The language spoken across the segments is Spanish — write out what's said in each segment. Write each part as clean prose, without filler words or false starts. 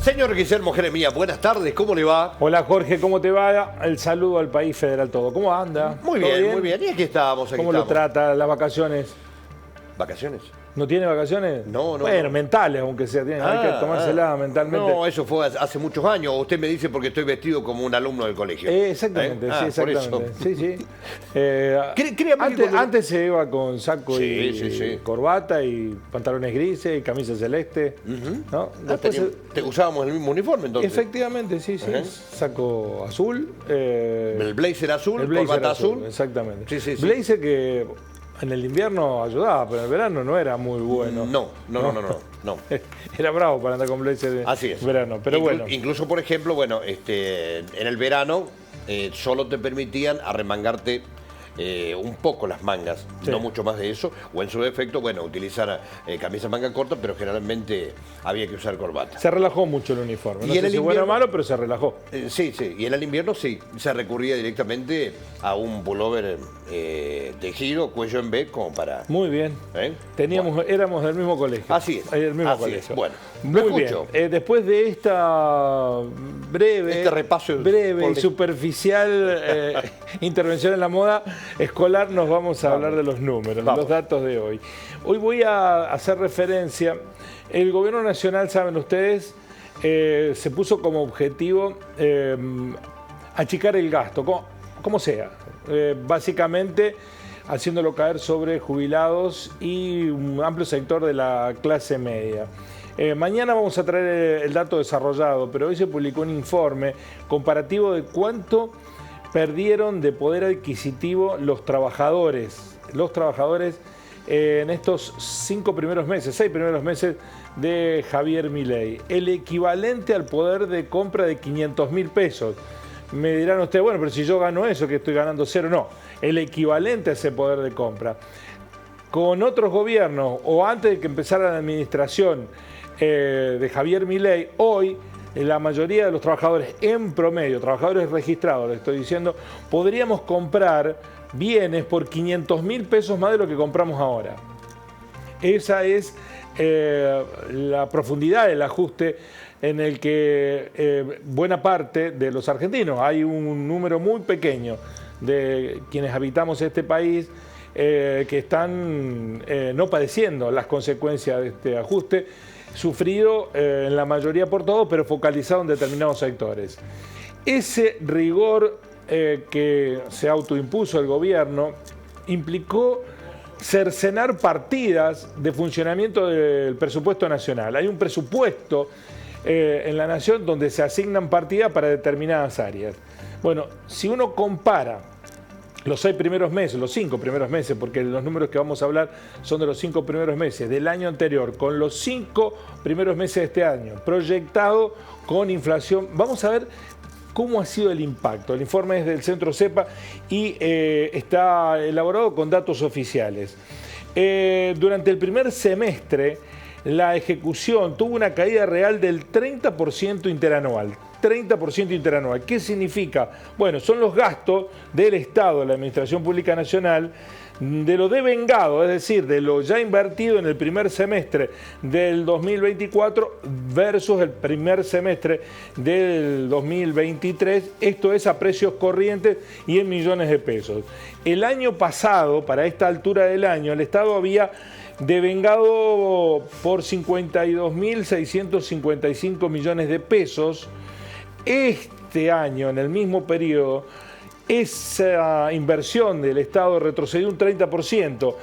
Señor Guillermo Jeremías, buenas tardes, ¿cómo le va? Hola Jorge, ¿cómo te va? El saludo al país federal todo. ¿Cómo anda? Muy bien, muy bien. Y aquí estamos, aquí ¿Cómo estamos. lo trata las vacaciones? ¿Vacaciones? ¿No tiene vacaciones? No. Bueno, mentales, aunque sea, hay que tomársela mentalmente. No, eso fue hace muchos años. Usted me dice porque estoy vestido como un alumno del colegio. Exactamente, sí, exactamente. Sí. Antes se iba con saco y corbata y pantalones grises y camisa celeste. ¿No? Usábamos el mismo uniforme entonces. Efectivamente, sí. Saco azul. El blazer azul, el blazer corbata azul. Exactamente. Sí. Blazer que en el invierno ayudaba, pero en el verano no era muy bueno. No. Era bravo para andar con blazer en verano, pero bueno. Incluso, por ejemplo, en el verano solo te permitían arremangarte un poco las mangas, no mucho más de eso, o en su defecto, utilizar camisas manga corta, pero generalmente había que usar corbata. Se relajó mucho el uniforme, no y sé si bueno o malo, pero se relajó. Sí, y en el invierno sí, se recurría directamente a un pullover tejido, cuello en B, como para... Muy bien, éramos del mismo colegio. Así es. Del mismo colegio. Bueno, muy bien. Después de esta breve y superficial intervención en la moda escolar, nos vamos a hablar de los números, de los datos de hoy. Hoy voy a hacer referencia, el gobierno nacional, saben ustedes, se puso como objetivo achicar el gasto, como sea, básicamente haciéndolo caer sobre jubilados y un amplio sector de la clase media. Mañana vamos a traer el dato desarrollado, pero hoy se publicó un informe comparativo de cuánto perdieron de poder adquisitivo los trabajadores en estos 6 primeros meses de Javier Milei. El equivalente al poder de compra de 500.000 pesos. Me dirán ustedes, bueno, pero si yo gano eso, que estoy ganando cero, no. El equivalente a ese poder de compra. Con otros gobiernos, o antes de que empezara la administración de Javier Milei, hoy la mayoría de los trabajadores en promedio, trabajadores registrados, les estoy diciendo, podríamos comprar bienes por 500.000 pesos más de lo que compramos ahora. Esa es la profundidad del ajuste en el que buena parte de los argentinos, hay un número muy pequeño de quienes habitamos este país que están no padeciendo las consecuencias de este ajuste, sufrido en la mayoría por todo, pero focalizado en determinados sectores. Ese rigor que se autoimpuso el gobierno implicó cercenar partidas de funcionamiento del presupuesto nacional. Hay un presupuesto en la nación donde se asignan partidas para determinadas áreas. Bueno, si uno compara los 5 primeros meses, porque los números que vamos a hablar son de los 5 primeros meses del año anterior, con los 5 primeros meses de este año, proyectado con inflación, vamos a ver cómo ha sido el impacto. El informe es del Centro CEPA y está elaborado con datos oficiales. Durante el primer semestre, la ejecución tuvo una caída real del 30% interanual. 30% interanual. ¿Qué significa? Bueno, son los gastos del Estado, de la Administración Pública Nacional, de lo devengado, es decir, de lo ya invertido en el primer semestre del 2024 versus el primer semestre del 2023. Esto es a precios corrientes y en millones de pesos. El año pasado, para esta altura del año, el Estado había devengado por 52.655 millones de pesos. Este año, en el mismo periodo, esa inversión del Estado retrocedió un 30%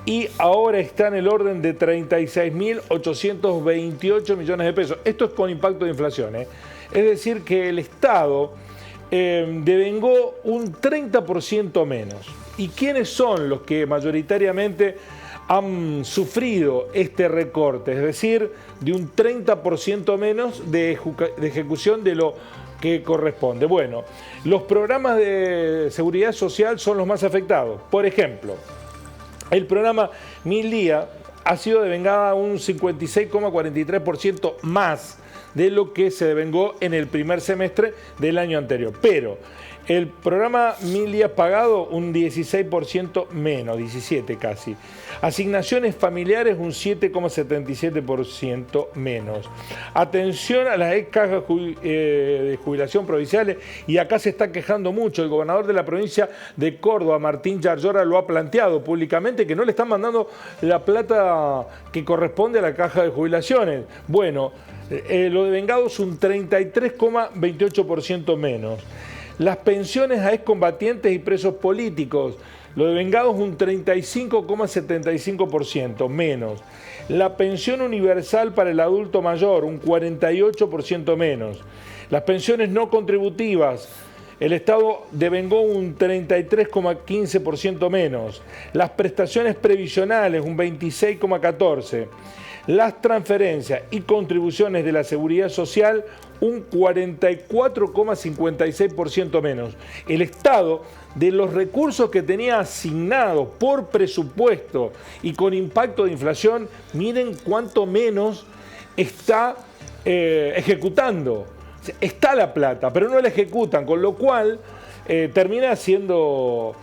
y ahora está en el orden de 36.828 millones de pesos. Esto es con impacto de inflación, Es decir, que el Estado devengó un 30% menos. ¿Y quiénes son los que mayoritariamente han sufrido este recorte? Es decir, de un 30% menos de ejecución de lo que corresponde. Bueno, los programas de seguridad social son los más afectados. Por ejemplo, el programa 1000 días ha sido devengada un 56,43% más de lo que se devengó en el primer semestre del año anterior. Pero El programa 1000 días pagado, un 16% menos, 17 casi. Asignaciones familiares, un 7,77% menos. Atención a las ex cajas de jubilación provinciales, y acá se está quejando mucho. El gobernador de la provincia de Córdoba, Martín Yarlora, lo ha planteado públicamente, que no le están mandando la plata que corresponde a la caja de jubilaciones. Bueno, lo de vengados, un 33,28% menos. Las pensiones a excombatientes y presos políticos, lo de vengados un 35,75% menos. La pensión universal para el adulto mayor, un 48% menos. Las pensiones no contributivas, el Estado devengó un 33,15% menos. Las prestaciones previsionales, un 26,14%. Las transferencias y contribuciones de la Seguridad Social, un 44,56% menos. El Estado, de los recursos que tenía asignados por presupuesto y con impacto de inflación, miren cuánto menos está ejecutando. Está la plata, pero no la ejecutan, con lo cual termina siendo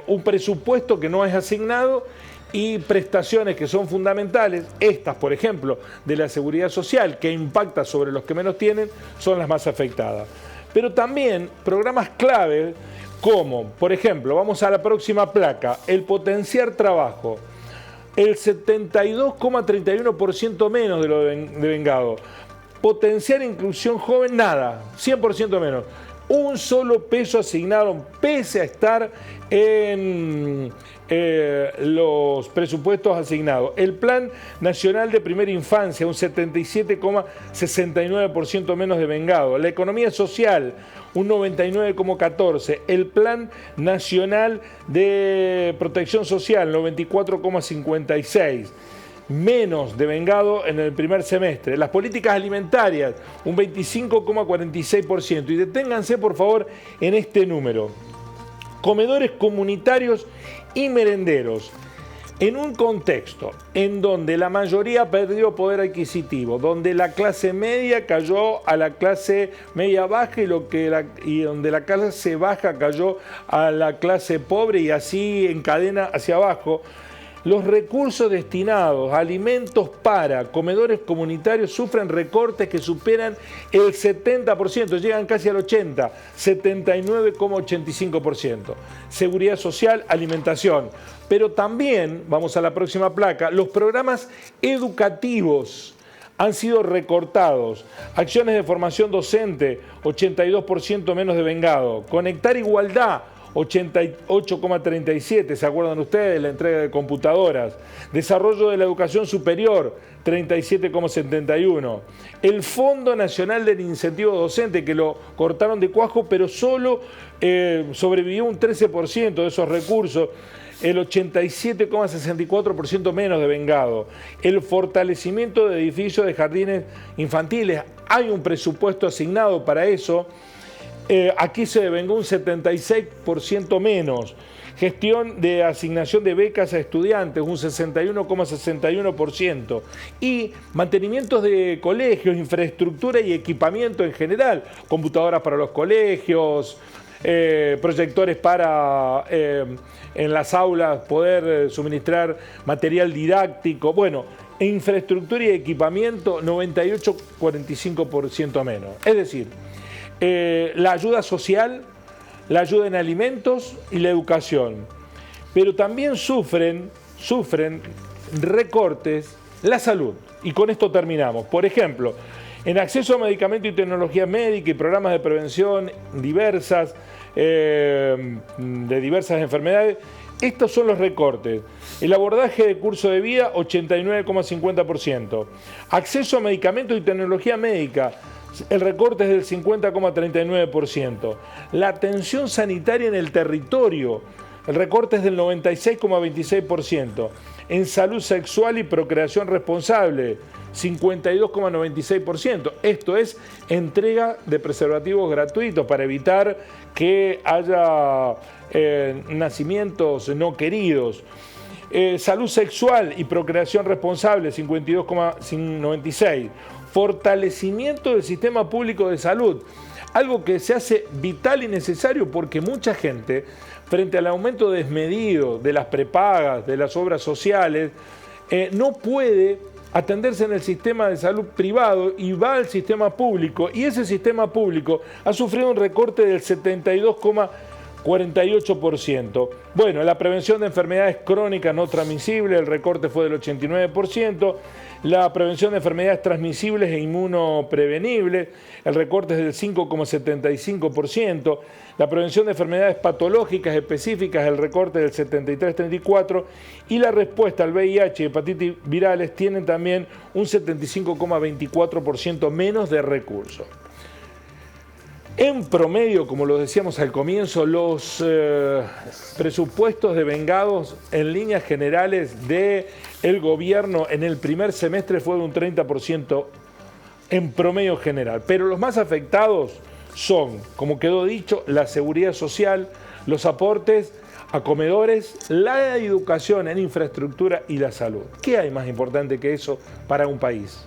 un presupuesto que no es asignado, y prestaciones que son fundamentales, estas por ejemplo de la Seguridad Social, que impacta sobre los que menos tienen, son las más afectadas. Pero también programas clave como, por ejemplo, vamos a la próxima placa, el potenciar trabajo, el 72,31% menos de lo devengado. Potenciar inclusión joven, nada, 100% menos. Un solo peso asignaron, pese a estar en los presupuestos asignados. El Plan Nacional de Primera Infancia, un 77,69% menos devengado. La economía social, un 99,14%. El Plan Nacional de Protección Social, 94,56%. Menos devengado en el primer semestre. Las políticas alimentarias, un 25,46%. Y deténganse, por favor, en este número. Comedores comunitarios y merenderos. En un contexto en donde la mayoría perdió poder adquisitivo, donde la clase media cayó a la clase media baja y donde la clase baja cayó a la clase pobre, y así en cadena hacia abajo, los recursos destinados a alimentos para comedores comunitarios sufren recortes que superan el 70%, llegan casi al 80%, 79,85%. Seguridad social, alimentación. Pero también, vamos a la próxima placa, los programas educativos han sido recortados. Acciones de formación docente, 82% menos devengado. Conectar Igualdad, 88,37%, ¿se acuerdan ustedes? La entrega de computadoras. Desarrollo de la educación superior, 37,71%. El Fondo Nacional del Incentivo Docente, que lo cortaron de cuajo, pero solo sobrevivió un 13% de esos recursos, el 87,64% menos devengado. El fortalecimiento de edificios de jardines infantiles, hay un presupuesto asignado para eso. Aquí se devengó un 76% menos. Gestión de asignación de becas a estudiantes, un 61,61%. Y mantenimientos de colegios, infraestructura y equipamiento en general. Computadoras para los colegios, proyectores para en las aulas poder suministrar material didáctico. Bueno, infraestructura y equipamiento, 98,45% menos. Es decir, la ayuda social, la ayuda en alimentos y la educación. Pero también sufren recortes la salud. Y con esto terminamos. Por ejemplo, en acceso a medicamentos y tecnologías médicas y programas de prevención diversas, de diversas enfermedades, estos son los recortes. El abordaje de curso de vida, 89,50%. Acceso a medicamentos y tecnología médica, el recorte es del 50,39%. La atención sanitaria en el territorio, el recorte es del 96,26%. En salud sexual y procreación responsable, 52,96%. Esto es entrega de preservativos gratuitos para evitar que haya nacimientos no queridos. Salud sexual y procreación responsable, 52,96%. Fortalecimiento del sistema público de salud. algo que se hace vital y necesario porque mucha gente, frente al aumento desmedido de las prepagas, de las obras sociales, no puede atenderse en el sistema de salud privado y va al sistema público, y ese sistema público ha sufrido un recorte del 72,48%. Bueno, la prevención de enfermedades crónicas no transmisibles, el recorte fue del 89%, la prevención de enfermedades transmisibles e inmunoprevenibles, el recorte es del 5,75%, la prevención de enfermedades patológicas específicas, el recorte del 73,34%, y la respuesta al VIH y hepatitis virales tienen también un 75,24% menos de recursos. En promedio, como lo decíamos al comienzo, los presupuestos devengados en líneas generales del gobierno en el primer semestre fue de un 30% en promedio general. Pero los más afectados son, como quedó dicho, la seguridad social, los aportes a comedores, la educación en infraestructura y la salud. ¿Qué hay más importante que eso para un país?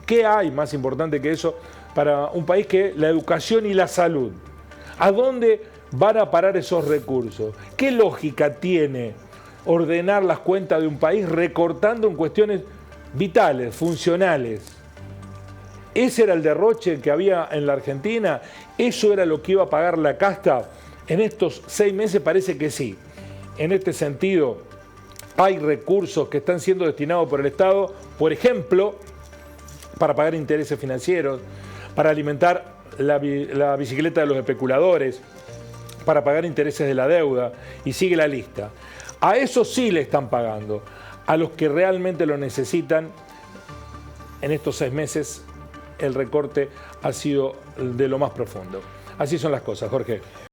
¿Qué hay más importante que eso para un país que la educación y la salud? ¿A dónde van a parar esos recursos? ¿Qué lógica tiene ordenar las cuentas de un país recortando en cuestiones vitales, funcionales? ¿Ese era el derroche que había en la Argentina? ¿Eso era lo que iba a pagar la casta? En estos 6 meses parece que sí. En este sentido, hay recursos que están siendo destinados por el Estado, por ejemplo, para pagar intereses financieros, para alimentar la bicicleta de los especuladores, para pagar intereses de la deuda, y sigue la lista. A eso sí le están pagando. A los que realmente lo necesitan, en estos 6 meses, el recorte ha sido de lo más profundo. Así son las cosas, Jorge.